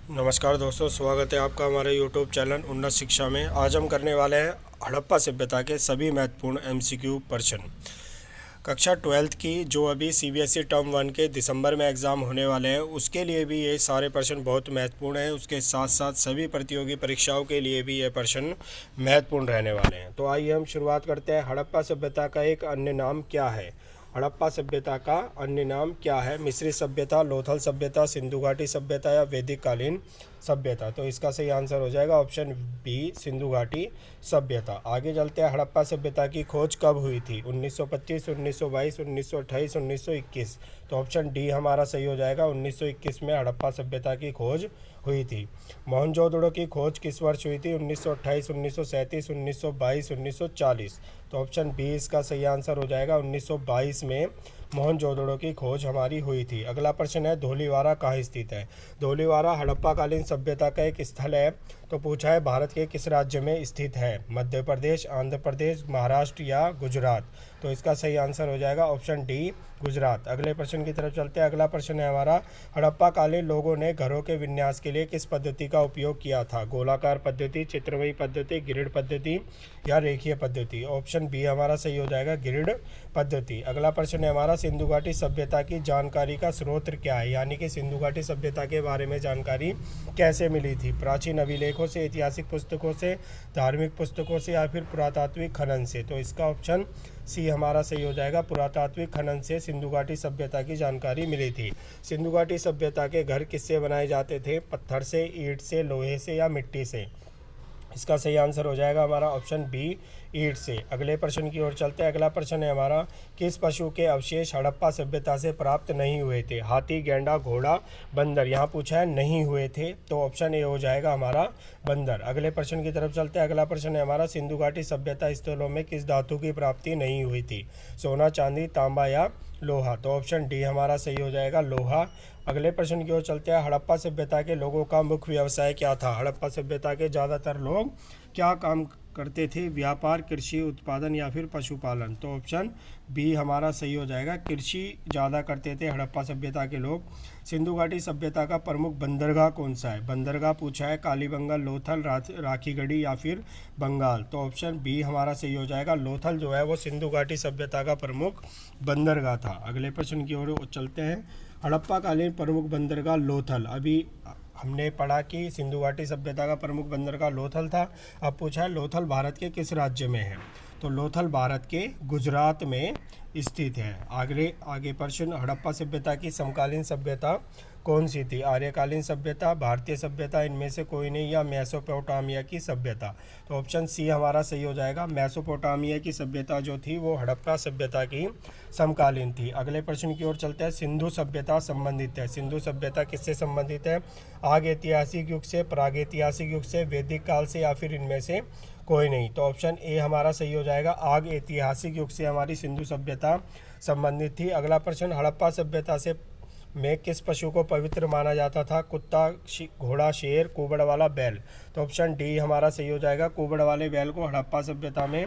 नमस्कार दोस्तों, स्वागत है आपका हमारे यूट्यूब चैनल उन्नत शिक्षा में। आज हम करने वाले हैं हड़प्पा सभ्यता के सभी महत्वपूर्ण एमसीक्यू प्रश्न। कक्षा 12th की जो अभी सीबीएसई टर्म 1 के दिसंबर में एग्ज़ाम होने वाले हैं, उसके लिए भी ये सारे प्रश्न बहुत महत्वपूर्ण हैं। उसके साथ साथ सभी प्रतियोगी परीक्षाओं के लिए भी ये प्रश्न महत्वपूर्ण रहने वाले हैं। तो आइए हम शुरुआत करते हैं। हड़प्पा सभ्यता का एक अन्य नाम क्या है? हड़प्पा सभ्यता का अन्य नाम क्या है? मिस्री सभ्यता, लोथल सभ्यता, सिंधु घाटी सभ्यता या वैदिक कालीन सभ्यता। तो इसका सही आंसर हो जाएगा ऑप्शन बी, सिंधु घाटी सभ्यता। आगे चलते हैं। हड़प्पा सभ्यता की खोज कब हुई थी? 1925, 1922, 1928, 1921। तो ऑप्शन डी हमारा सही हो जाएगा। 1921 में हड़प्पा सभ्यता की खोज हुई थी। मोहनजोदड़ो की खोज किस वर्ष हुई थी? 1928, 1937, 1922, 1940। तो ऑप्शन बी इसका सही आंसर हो जाएगा। 1922 में मोहनजोदड़ो की खोज हमारी हुई थी। अगला प्रश्न है, धौलीवारा कहाँ स्थित है? धौलीवारा हड़प्पा कालीन सभ्यता का एक स्थल है। तो पूछा है भारत के किस राज्य में स्थित है? मध्य प्रदेश, आंध्र प्रदेश, महाराष्ट्र या गुजरात। तो इसका सही आंसर हो जाएगा ऑप्शन डी, गुजरात। अगले प्रश्न की तरफ चलते हैं। अगला प्रश्न है हमारा, हड़प्पा कालीन लोगों ने घरों के विन्यास के लिए किस पद्धति का उपयोग किया था? गोलाकार पद्धति, चित्रमयी पद्धति, ग्रिड पद्धति या रेखीय पद्धति। ऑप्शन बी हमारा सही हो जाएगा, ग्रिड पद्धति। अगला प्रश्न है हमारा, सिंधु घाटी सभ्यता की जानकारी का स्रोत क्या है? यानी कि सिंधु घाटी सभ्यता के बारे में जानकारी कैसे मिली थी? प्राचीन अभिलेखों से, ऐतिहासिक पुस्तकों से, धार्मिक पुस्तकों से या फिर पुरातात्विक खनन से। तो इसका ऑप्शन सी हमारा सही हो जाएगा, पुरातात्विक खनन से सिंधु घाटी सभ्यता की जानकारी मिली थी। सिंधु घाटी सभ्यता के घर किससे बनाए जाते थे? पत्थर से, ईंट से, लोहे से या मिट्टी से। इसका सही आंसर हो जाएगा हमारा ऑप्शन बी, ईंट से। अगले प्रश्न की ओर चलते हैं। अगला प्रश्न है हमारा, किस पशु के अवशेष हड़प्पा सभ्यता से प्राप्त नहीं हुए थे? हाथी, गैंडा, घोड़ा, बंदर। यहाँ पूछा है नहीं हुए थे, तो ऑप्शन ए हो जाएगा हमारा बंदर। अगले प्रश्न की तरफ चलते हैं। अगला प्रश्न है हमारा, सिंधु घाटी सभ्यता स्थलों में किस धातु की प्राप्ति नहीं हुई थी? सोना, चांदी, तांबा या लोहा। तो ऑप्शन डी हमारा सही हो जाएगा, लोहा। अगले प्रश्न की ओर चलते हैं। हड़प्पा सभ्यता के लोगों का मुख्य व्यवसाय क्या था? हड़प्पा सभ्यता के ज़्यादातर लोग क्या काम करते थे? व्यापार, कृषि उत्पादन या फिर पशुपालन। तो ऑप्शन बी हमारा सही हो जाएगा, कृषि ज़्यादा करते थे हड़प्पा सभ्यता के लोग। सिंधु घाटी सभ्यता का प्रमुख बंदरगाह कौन सा है? बंदरगाह पूछा है कालीबंगा, लोथल, राखीगढ़ी या फिर बंगाल। तो ऑप्शन बी हमारा सही हो जाएगा, लोथल जो है वो सिंधु घाटी सभ्यता का प्रमुख बंदरगाह था। अगले प्रश्न की ओर चलते हैं। हड़प्पा कालीन प्रमुख बंदरगाह लोथल। अभी हमने पढ़ा कि सिंधु घाटी सभ्यता का प्रमुख बंदरगाह लोथल था। अब पूछा है लोथल भारत के किस राज्य में है? तो लोथल भारत के गुजरात में स्थित है। आगे प्रश्न, हड़प्पा सभ्यता की समकालीन सभ्यता कौन सी थी? आर्यकालीन सभ्यता, भारतीय सभ्यता, इनमें से कोई नहीं, या मेसोपोटामिया की सभ्यता। तो ऑप्शन सी हमारा सही हो जाएगा, मेसोपोटामिया की सभ्यता जो थी वो हड़प्पा सभ्यता की समकालीन थी। अगले प्रश्न की ओर चलते हैं। सिंधु सभ्यता संबंधित है। सिंधु सभ्यता किससे संबंधित है? आग ऐतिहासिक युग से, प्रागैतिहासिक युग से, वैदिक काल से या फिर इनमें से कोई नहीं। तो ऑप्शन ए हमारा सही हो जाएगा, आग ऐतिहासिक युग से हमारी सिंधु सभ्यता संबंधित थी। अगला प्रश्न, हड़प्पा सभ्यता से में किस पशु को पवित्र माना जाता था? कुत्ता, घोड़ा, शेर, कुबड़ वाला बैल। तो ऑप्शन डी हमारा सही हो जाएगा, कुबड़ वाले बैल को हड़प्पा सभ्यता में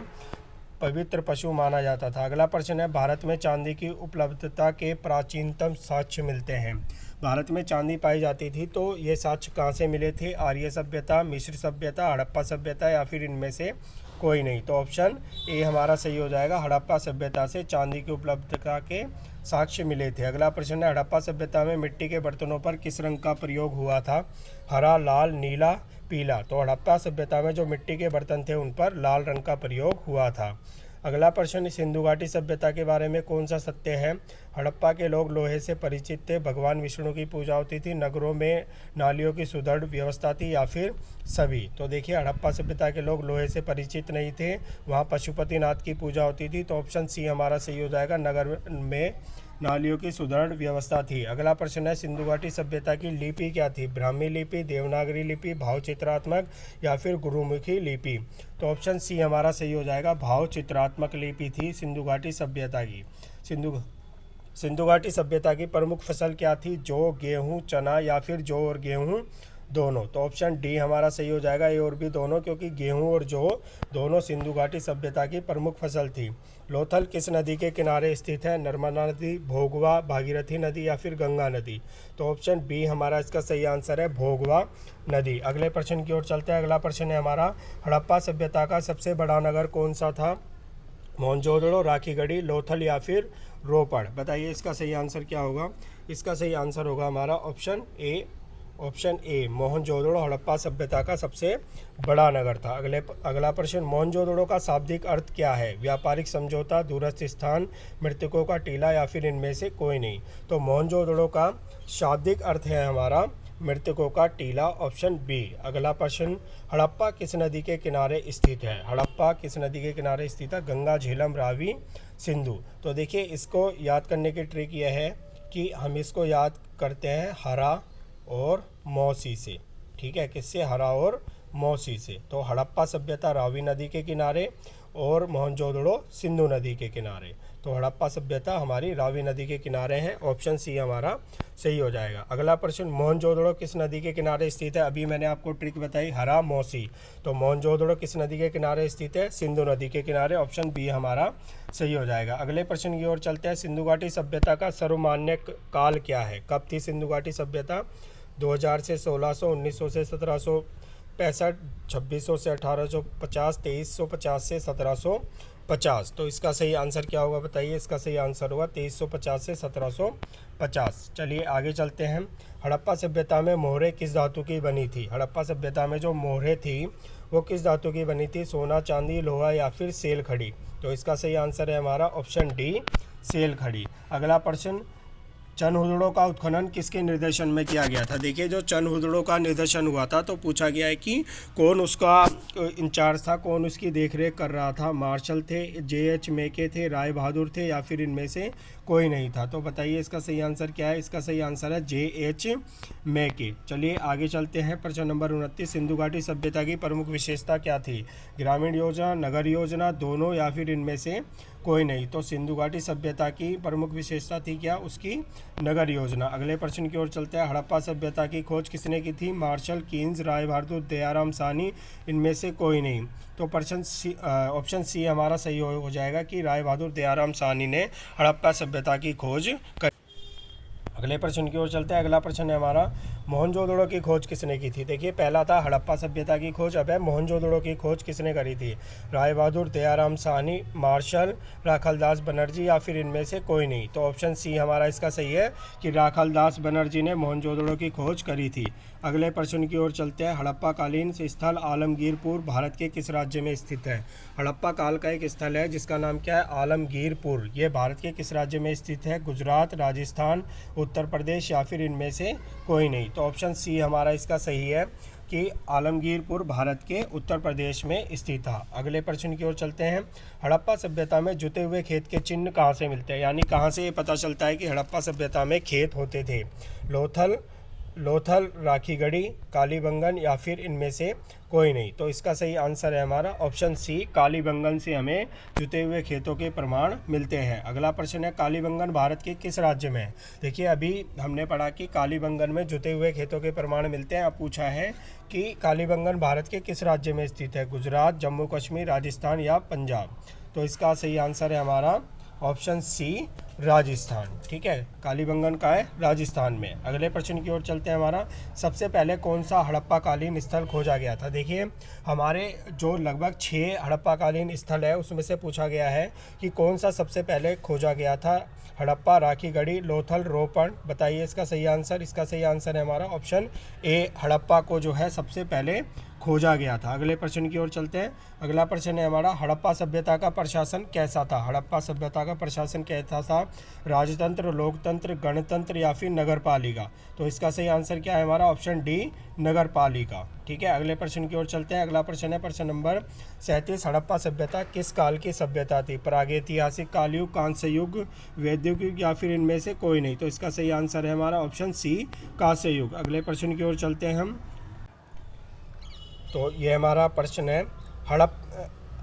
पवित्र पशु माना जाता था। अगला प्रश्न है, भारत में चांदी की उपलब्धता के प्राचीनतम साक्ष्य मिलते हैं। भारत में चांदी पाई जाती थी, तो ये साक्ष्य कहाँ से मिले थे? आर्य सभ्यता, मिस्र सभ्यता, हड़प्पा सभ्यता या फिर इनमें से कोई नहीं। तो ऑप्शन ए हमारा सही हो जाएगा, हड़प्पा सभ्यता से चांदी की उपलब्धता के साक्ष्य मिले थे। अगला प्रश्न है, हड़प्पा सभ्यता में मिट्टी के बर्तनों पर किस रंग का प्रयोग हुआ था? हरा, लाल, नीला, पीला। तो हड़प्पा सभ्यता में जो मिट्टी के बर्तन थे उन पर लाल रंग का प्रयोग हुआ था। अगला प्रश्न, सिंधु घाटी सभ्यता के बारे में कौन सा सत्य है? हड़प्पा के लोग लोहे से परिचित थे, भगवान विष्णु की पूजा होती थी, नगरों में नालियों की सुदृढ़ व्यवस्था थी या फिर सभी। तो देखिए, हड़प्पा सभ्यता के लोग लोहे से परिचित नहीं थे, वहाँ पशुपतिनाथ की पूजा होती थी। तो ऑप्शन सी हमारा सही हो जाएगा, नगर में नालियों की सुदृढ़ व्यवस्था थी। अगला प्रश्न है, सिंधु घाटी सभ्यता की लिपि क्या थी? ब्राह्मी लिपि, देवनागरी लिपि, भाव चित्रात्मक या फिर गुरुमुखी लिपि। तो ऑप्शन सी हमारा सही हो जाएगा, भाव चित्रात्मक लिपि थी सिंधु घाटी सभ्यता की। सिंधु घाटी सभ्यता की प्रमुख फसल क्या थी? जौ, गेहूँ, चना या फिर जौ और गेहूँ दोनों। तो ऑप्शन डी हमारा सही हो जाएगा, ए और बी दोनों, क्योंकि गेहूं और जौ दोनों सिंधु घाटी सभ्यता की प्रमुख फसल थी। लोथल किस नदी के किनारे स्थित है? नर्मदा नदी, भोगवा, भागीरथी नदी या फिर गंगा नदी? तो ऑप्शन बी हमारा इसका सही आंसर है, भोगवा नदी। अगले प्रश्न की ओर चलते हैं। अगला प्रश्न है हमारा, हड़प्पा सभ्यता का सबसे बड़ा नगर कौन सा था? मोहनजोदड़ो, राखीगढ़ी, लोथल या फिर रोपड़? बताइए इसका सही आंसर क्या होगा? इसका सही आंसर होगा हमारा option A. Option A, Mohenjodaro Harappa सभ्यता का सबसे बड़ा नगर था। अगला प्रश्न, मोहनजोदड़ो का शाब्दिक अर्थ क्या है? व्यापारिक समझौता, दूरस्थ स्थान, मृतकों का टीला या फिर इनमें से कोई नहीं? तो मोहनजोदड़ो का शाब्दिक अर्थ है हमारा मृतकों का टीला, ऑप्शन बी। अगला प्रश्न, हड़प्पा किस नदी के किनारे स्थित है? हड़प्पा किस नदी के किनारे स्थित है? गंगा, झेलम, रावी, सिंधु? तो देखिए इसको याद करने की ट्रिक यह है कि हम इसको याद करते हैं हरा और मौसी से। ठीक है, किससे? हरा और मौसी से। तो हड़प्पा सभ्यता रावी नदी के किनारे और मोहनजोदड़ो सिंधु नदी के किनारे। तो हड़प्पा सभ्यता हमारी रावी नदी के किनारे हैं, ऑप्शन सी हमारा सही हो जाएगा। अगला प्रश्न, मोहनजोदड़ो किस नदी के किनारे स्थित है? अभी मैंने आपको ट्रिक बताई हरा मौसी, तो मोहनजोदड़ो किस नदी के किनारे स्थित है? सिंधु नदी के किनारे, ऑप्शन बी हमारा सही हो जाएगा। अगले प्रश्न की ओर चलते हैं। सिंधु घाटी सभ्यता का सर्वमान्य काल क्या है? कब थी सिंधु घाटी सभ्यता? 2000 से 1600, 1900 से 1765, 2600 से 1850, 2350 से 1750? तो इसका सही आंसर क्या होगा बताइए? इसका सही आंसर होगा 2350 से 1750। चलिए आगे चलते हैं। हड़प्पा सभ्यता में मोहरें किस धातु की बनी थी? हड़प्पा सभ्यता में जो मोहरें थी वो किस धातु की बनी थी? सोना, चांदी, लोहा या फिर सेल खड़ी? तो इसका सही आंसर है हमारा ऑप्शन डी, सेल खड़ी। अगला प्रश्न, चंदहुदड़ो का उत्खनन किसके निर्देशन में किया गया था? देखिए जो चंदहुदड़ो का निर्देशन हुआ था तो पूछा गया है कि कौन उसका इंचार्ज था, कौन उसकी देखरेख कर रहा था? मार्शल थे, जे.एच. मेके थे, राय बहादुर थे या फिर इनमें से कोई नहीं था? तो बताइए इसका सही आंसर क्या है? इसका सही आंसर है जे.एच. मेके। चलिए आगे चलते हैं। प्रश्न नंबर 29, सिंधु घाटी सभ्यता की प्रमुख विशेषता क्या थी? ग्रामीण योजना, नगर योजना, दोनों या फिर इनमें से कोई नहीं? तो सिंधु घाटी सभ्यता की प्रमुख विशेषता थी क्या? उसकी नगर योजना। अगले प्रश्न की ओर चलते हैं। हड़प्पा सभ्यता की खोज किसने की थी? मार्शल, कीन्स, राय बहादुर, दयाराम साहनी, इनमें से कोई नहीं? तो प्रश्न सी, ऑप्शन सी हमारा सही हो जाएगा कि राय बहादुर दयाराम साहनी ने हड़प्पा सभ्यता की खोज कर। अगले प्रश्न की ओर चलते हैं। अगला प्रश्न है हमारा, मोहनजोदड़ो की खोज किसने की थी? देखिए पहला था हड़प्पा सभ्यता की खोज, अब है मोहनजोदड़ो की खोज किसने करी थी? राय बहादुर, दयाराम साहनी, मार्शल, राखालदास बनर्जी या फिर इनमें से कोई नहीं? तो ऑप्शन सी हमारा इसका सही है कि राखालदास बनर्जी ने मोहनजोदड़ो की खोज करी थी। अगले प्रश्न की ओर चलते हैं। हड़प्पा कालीन स्थल आलमगीरपुर भारत के किस राज्य में स्थित है? हड़प्पा काल का एक स्थल है जिसका नाम क्या है? आलमगीरपुर। ये भारत के किस राज्य में स्थित है? गुजरात, राजस्थान, उत्तर प्रदेश या फिर इनमें से कोई नहीं? तो ऑप्शन सी हमारा इसका सही है कि आलमगीरपुर भारत के उत्तर प्रदेश में स्थित था। अगले प्रश्न की ओर चलते हैं। हड़प्पा सभ्यता में जुते हुए खेत के चिन्ह कहाँ से मिलते हैं? यानी कहाँ से ये पता चलता है कि हड़प्पा सभ्यता में खेत होते थे? लोथल, राखीगढ़ी, कालीबंगन या फिर इनमें से कोई नहीं? तो इसका सही आंसर है हमारा ऑप्शन सी, कालीबंगन से हमें जुते हुए खेतों के प्रमाण मिलते हैं। अगला प्रश्न है, कालीबंगन भारत के किस राज्य में है? देखिए अभी हमने पढ़ा कि कालीबंगन में जुते हुए खेतों के प्रमाण मिलते हैं। अब पूछा है कि कालीबंगन भारत के किस राज्य में स्थित है? गुजरात, जम्मू कश्मीर, राजस्थान या पंजाब? तो इसका सही आंसर है हमारा ऑप्शन सी, राजस्थान। ठीक है, कालीबंगन का है राजस्थान में। अगले प्रश्न की ओर चलते हैं। हमारा सबसे पहले कौन सा हड़प्पा कालीन स्थल खोजा गया था? देखिए हमारे जो लगभग 6 हड़प्पा कालीन स्थल है उसमें से पूछा गया है कि कौन सा सबसे पहले खोजा गया था? हड़प्पा, राखीगढ़ी, लोथल, रोपड़? बताइए इसका सही आंसर। इसका सही आंसर है हमारा ऑप्शन ए, हड़प्पा को जो है सबसे पहले खोजा गया था। अगले प्रश्न की ओर चलते हैं। अगला प्रश्न है हमारा, हड़प्पा सभ्यता का प्रशासन कैसा था? हड़प्पा सभ्यता का प्रशासन कैसा था? राजतंत्र, लोकतंत्र, गणतंत्र या फिर नगरपालिका? तो इसका सही आंसर क्या है हमारा? ऑप्शन डी, नगरपालिका। ठीक है, अगले प्रश्न की ओर चलते हैं। अगला प्रश्न है प्रश्न नंबर 37, हड़प्पा सभ्यता किस काल की सभ्यता थी? प्रागैतिहासिक काल युग, कांस्य युग, वैदिक युग या फिर इनमें से कोई नहीं? तो इसका सही आंसर है हमारा ऑप्शन सी, कांस्य युग। अगले प्रश्न की ओर चलते हैं हम। तो ये हमारा प्रश्न है,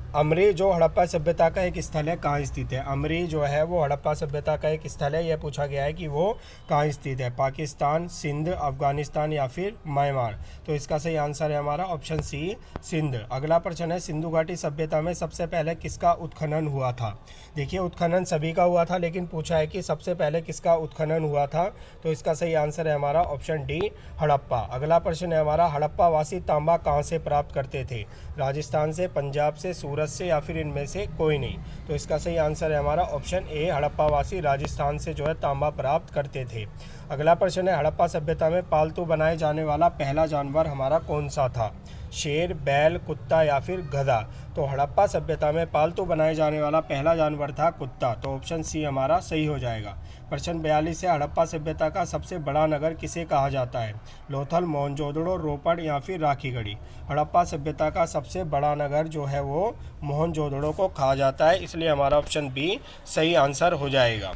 अमरी जो हड़प्पा सभ्यता का एक स्थल है कहाँ स्थित है? अमरी जो है वो हड़प्पा सभ्यता का एक स्थल है। यह पूछा गया है कि वो कहाँ स्थित है, पाकिस्तान, सिंध, अफगानिस्तान या फिर म्यांमार। तो इसका सही आंसर है हमारा ऑप्शन सी, सिंध। अगला प्रश्न है, सिंधु घाटी सभ्यता में सबसे पहले किसका उत्खनन हुआ था? देखिए उत्खनन सभी का हुआ था, लेकिन पूछा है कि सबसे पहले किसका उत्खनन हुआ था। तो इसका सही आंसर है हमारा ऑप्शन डी, हड़प्पा। अगला प्रश्न है हमारा, हड़प्पा वासी तांबा कहाँ से प्राप्त करते थे? राजस्थान से, पंजाब से, सूरत से या फिर इनमें से कोई नहीं। तो इसका सही आंसर है हमारा ऑप्शन ए, हड़प्पा वासी राजस्थान से जो है तांबा प्राप्त करते थे। अगला प्रश्न है, हड़प्पा सभ्यता में पालतू बनाए जाने वाला पहला जानवर हमारा कौन सा था? शेर, बैल, कुत्ता या फिर गधा। तो हड़प्पा सभ्यता में पालतू बनाए जाने वाला पहला जानवर था कुत्ता। तो ऑप्शन सी हमारा सही हो जाएगा। प्रश्न 42 है, हड़प्पा सभ्यता का सबसे बड़ा नगर किसे कहा जाता है? लोथल, मोहनजोदड़ो, रोपड़ या फिर राखीगढ़ी। हड़प्पा सभ्यता का सबसे बड़ा नगर जो है वो मोहनजोदड़ो को कहा जाता है, इसलिए हमारा ऑप्शन बी सही आंसर हो जाएगा।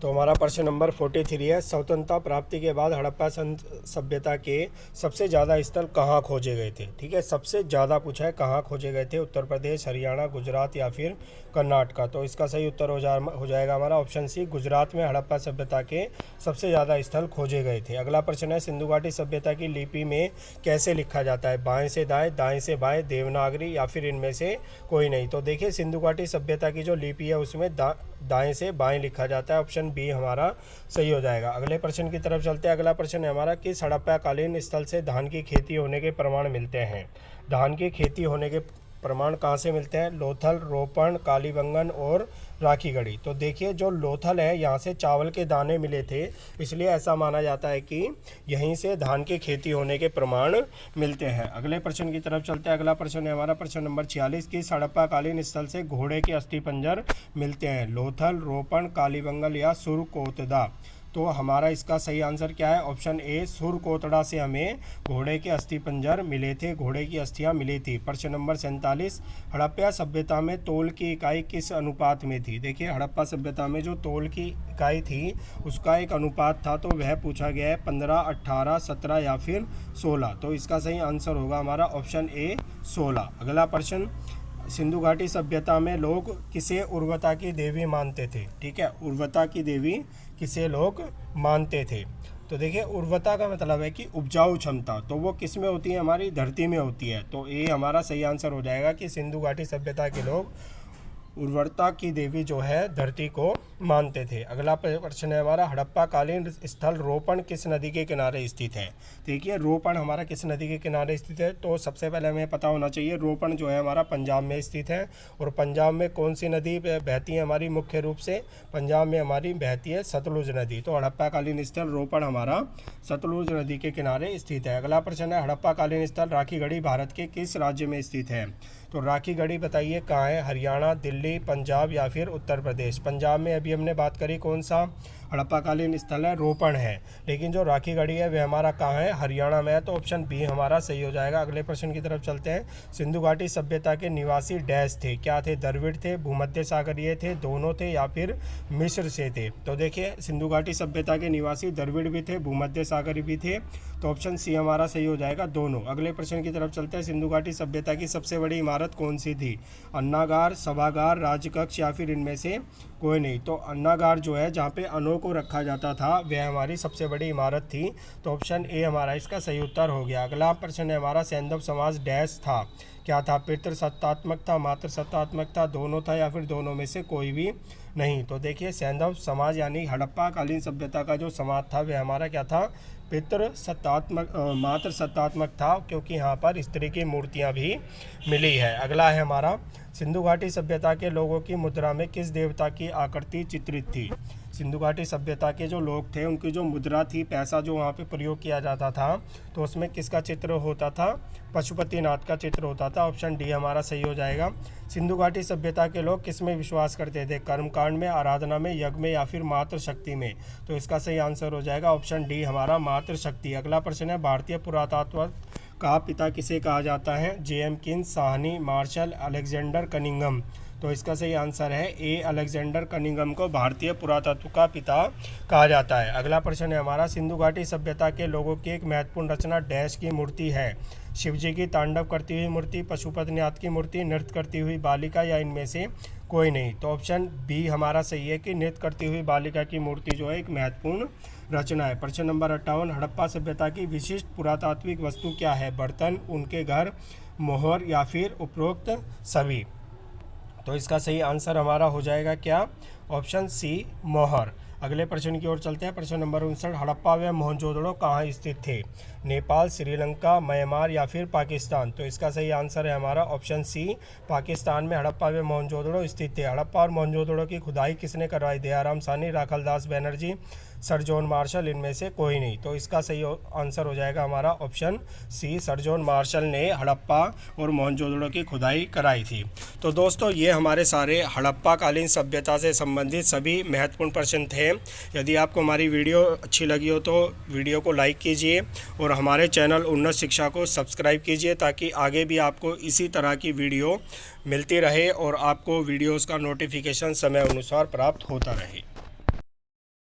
तो हमारा प्रश्न नंबर 43 है, स्वतंत्रता प्राप्ति के बाद हड़प्पा सभ्यता के सबसे ज़्यादा स्थल कहाँ खोजे गए थे? ठीक है, सबसे ज़्यादा पूछा है कहाँ खोजे गए थे, उत्तर प्रदेश, हरियाणा, गुजरात या फिर कर्नाटका। तो इसका सही उत्तर हो जाएगा हमारा ऑप्शन सी, गुजरात में हड़प्पा सभ्यता के सबसे ज़्यादा स्थल खोजे गए थे। अगला प्रश्न है, सिंधु घाटी सभ्यता की लिपि में कैसे लिखा जाता है? बाएँ से दाएँ, दाएँ से बाएँ, देवनागरी या फिर इनमें से कोई नहीं। तो देखिए सिंधु घाटी सभ्यता की जो लिपि है उसमें दाएं से बाएं लिखा जाता है, ऑप्शन बी हमारा सही हो जाएगा। अगले प्रश्न की तरफ चलते हैं। अगला प्रश्न है हमारा, किस हड़प्पाकालीन स्थल से धान की खेती होने के प्रमाण मिलते हैं? धान की खेती होने के प्रमाण कहाँ से मिलते हैं? लोथल, रोपण, कालीबंगन और राखीगढ़ी। तो देखिए जो लोथल है यहाँ से चावल के दाने मिले थे, इसलिए ऐसा माना जाता है कि यहीं से धान की खेती होने के प्रमाण मिलते हैं। अगले प्रश्न की तरफ चलते हैं। अगला प्रश्न है हमारा प्रश्न नंबर 46, किस हड़प्पाकालीन स्थल से घोड़े के अस्थिपंजर मिलते हैं? लोथल, रोपण, कालीबंगन या सुरकोतदा। तो हमारा इसका सही आंसर क्या है? ऑप्शन ए, सुरकोतड़ा से हमें घोड़े के अस्थिपंजर मिले थे, घोड़े की अस्थियां मिली थी। प्रश्न नंबर 47, हड़प्पा सभ्यता में तौल की इकाई किस अनुपात में थी? देखिए हड़प्पा सभ्यता में जो तौल की इकाई थी उसका एक अनुपात था, तो वह पूछा गया है 15, 18, 17 या फिर 16। तो इसका सही आंसर होगा हमारा ऑप्शन ए, 16। अगला प्रश्न, सिंधु घाटी सभ्यता में लोग किसे उर्वरता की देवी मानते थे? ठीक है, उर्वरता की देवी किसे लोग मानते थे? तो देखिए उर्वरता का मतलब है कि उपजाऊ क्षमता, तो वो किस में होती है? हमारी धरती में होती है। तो ये हमारा सही आंसर हो जाएगा कि सिंधु घाटी सभ्यता के लोग उर्वरता की देवी जो है धरती को मानते थे। अगला प्रश्न है हमारा, हड़प्पा कालीन स्थल रोपण किस नदी के किनारे स्थित है? देखिए रोपण हमारा किस नदी के किनारे स्थित है? तो सबसे पहले हमें पता होना चाहिए रोपण जो है हमारा पंजाब में स्थित है। और पंजाब में कौन सी नदी बहती है हमारी मुख्य रूप से? पंजाब में हमारी बहती है सतलुज नदी। तो हड़प्पा कालीन स्थल रोपण हमारा सतलुज नदी के किनारे स्थित है। अगला प्रश्न है, हड़प्पा कालीन स्थल राखीगढ़ी भारत के किस राज्य में स्थित है? तो राखीगढ़ी बताइए कहाँ है? हरियाणा, दिल्ली, पंजाब या फिर उत्तर प्रदेश। पंजाब में अभी हमने बात करी कौन सा हड़प्पाकालीन स्थल है? रोपण है। लेकिन जो राखीगढ़ी है वह हमारा कहाँ है? हरियाणा में है। तो ऑप्शन बी हमारा सही हो जाएगा। अगले प्रश्न की तरफ चलते हैं। सिंधु घाटी सभ्यता के निवासी डैश थे, क्या थे? द्रविड़ थे, भूमध्य सागरीय थे, दोनों थे या फिर मिस्र से थे? तो देखिए सिंधु घाटी सभ्यता के निवासी द्रविड़ भी थे, भूमध्य सागरीय भी थे। तो ऑप्शन सी हमारा सही हो जाएगा, दोनों। अगले प्रश्न की तरफ चलते हैं। सिंधु घाटी सभ्यता की सबसे बड़ी इमारत कौन सी थी? अन्नागार, सभागार, राजकक्ष या फिर इनमें से कोई नहीं। तो अन्नागार जो है जहाँ पे अन्नों को रखा जाता था वह हमारी सबसे बड़ी इमारत थी। तो ऑप्शन ए हमारा इसका सही उत्तर हो गया। अगला प्रश्न है हमारा, सैंधव समाज डैश था, क्या था? पितृसत्तात्मक था, मातृसत्तात्मक था, दोनों था या फिर दोनों में से कोई भी नहीं। तो देखिए सैंधव समाज यानी हड़प्पाकालीन सभ्यता का जो समाज था वह हमारा क्या था? पितृसत्तात्मक मातृसत्तात्मक था, क्योंकि यहाँ पर स्त्री की मूर्तियाँ भी मिली है। अगला है हमारा, सिंधु घाटी सभ्यता के लोगों की मुद्रा में किस देवता की आकृति चित्रित थी? सिंधु घाटी सभ्यता के जो लोग थे उनकी जो मुद्रा थी, पैसा जो वहाँ पे प्रयोग किया जाता था, तो उसमें किसका चित्र होता था? पशुपतिनाथ का चित्र होता था। ऑप्शन डी हमारा सही हो जाएगा। सिंधु घाटी सभ्यता के लोग किस में विश्वास करते थे? कर्मकांड में, आराधना में, यज्ञ में या फिर मातृशक्ति में? तो इसका सही आंसर हो जाएगा ऑप्शन डी हमारा मातृशक्ति। अगला प्रश्न है, भारतीय पुरातत्व का पिता किसे कहा जाता है? जेएम किन्स, साहनी, मार्शल, अलेक्जेंडर कनिंघम। तो इसका सही आंसर है ए, अलेक्जेंडर कनिंघम को भारतीय पुरातत्व का पिता कहा जाता है। अगला प्रश्न है हमारा, सिंधु घाटी सभ्यता के लोगों की एक महत्वपूर्ण रचना डैश की मूर्ति है। शिवजी की तांडव करती हुई मूर्ति, पशुपतिनाथ की मूर्ति, नृत्य करती हुई बालिका या इनमें से कोई नहीं। तो ऑप्शन बी हमारा सही है कि नृत्य करती हुई बालिका की मूर्ति जो है एक महत्वपूर्ण रचना है। प्रश्न नंबर 58, हड़प्पा सभ्यता की विशिष्ट पुरातात्विक वस्तु क्या है? बर्तन, उनके घर, मोहर या फिर उपरोक्त सभी। तो इसका सही आंसर हमारा हो जाएगा क्या? ऑप्शन सी, मोहर। अगले प्रश्न की ओर चलते हैं। प्रश्न नंबर 59, हड़प्पा व मोहनजोदड़ो कहाँ स्थित थे? नेपाल, श्रीलंका, म्यांमार या फिर पाकिस्तान। तो इसका सही आंसर है हमारा ऑप्शन सी, पाकिस्तान में हड़प्पा व मोहनजोदड़ो स्थित थे। हड़प्पा और मोहनजोदड़ो की खुदाई किसने करवाई? Dayaram Sahni, Rakhaldas Banerjee, sir John martial, इनमें से कोई नहीं। तो इसका सही आंसर हो जाएगा हमारा option C, sir John Marshall ने हड़प्पा और मोहनजोदड़ो की खुदाई कराई थी। तो दोस्तों ये हमारे सारे हड़प्पा कालीन सभ्यता से संबंधित सभी महत्वपूर्ण प्रश्न थे। यदि आपको हमारी वीडियो अच्छी लगी हो तो वीडियो को लाइक कीजिए और हमारे चैनल उन्नत शिक्षा को सब्सक्राइब कीजिए, ताकि आगे भी आपको इसी तरह की वीडियो मिलती रहे और आपको वीडियोज़ का नोटिफिकेशन समय अनुसार प्राप्त होता रहे।